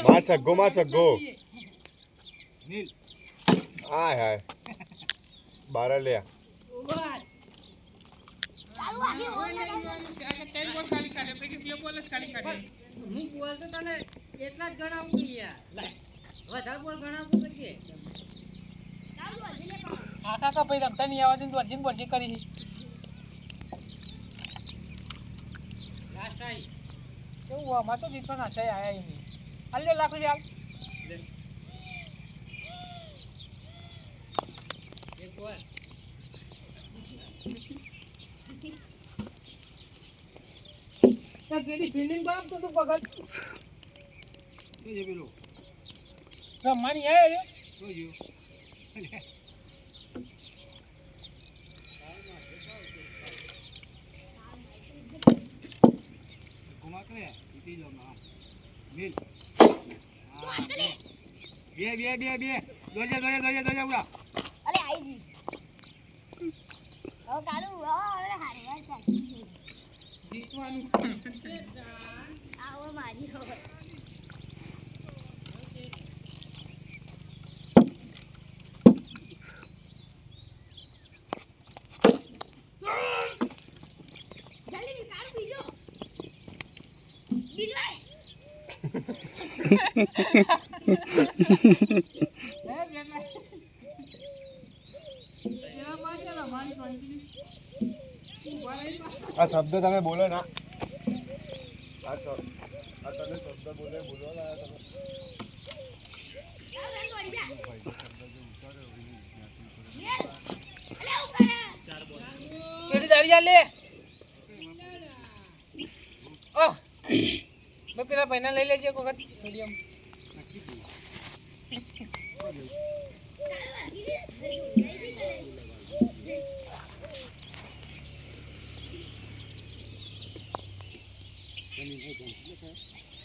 मार सको नील हाय हाय 12 ले હું બોલતો તને એટલા જ ગણાવું યાર વધારે બોલ ગણાવું પડશે આખા કા ભાઈ રમતા નહીં આવવા દે તો અર્જિન બોલજી કરી લાસ્ટ ટાઈમ કેવું અમાર તો જીતવાના છે આયા નહીં હાલ લે લાખ રૂપિયા એક બોલ કેડી ફિલ્ડિંગ બાપ તો પગલ એ જે પેલો રમાની હે રે જોયો ઘુમા કરે ઇતી જો ના મિલ બે દોજે ઉડા અરે આઈ જી ઓ કાલુ અરે હારી વાત છે જીતવાનું આવો મારી હો જલ્દી કાઢ બીજો આ શબ્દ તમે બોલો ના આ તમે શબ્દ બોલો ના તમે કેડી દાડિયા લે ઓ મે પેલા પૈના લઈ લેજે કોકટ મીડિયમ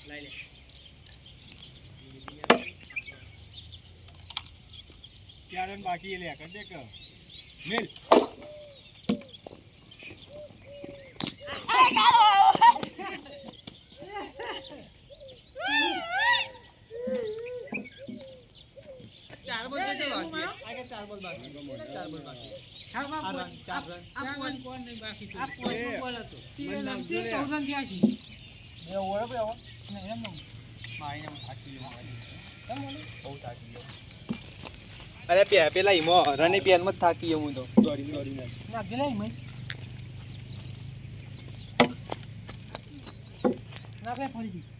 લઈ લે ચાર રન બાકી લે કર દે કે મિલ ચાર બોલ દે બાકી આગે ચાર બોલ બાકી હા બા ચાર રન આ કોણ નહીં બાકી આ બોલ હતો તીર લંબી 14 થયા છે એ ઓળે બે આવો ને એમ નો માઈને થાકી ગયો કેમ બોલે બહુ થાકી ગયો અરે પેલા ઈમો રની પેન માં થાકી ગયો હું તો દોડીને ના ગેલા ઈમો ના બે ફરી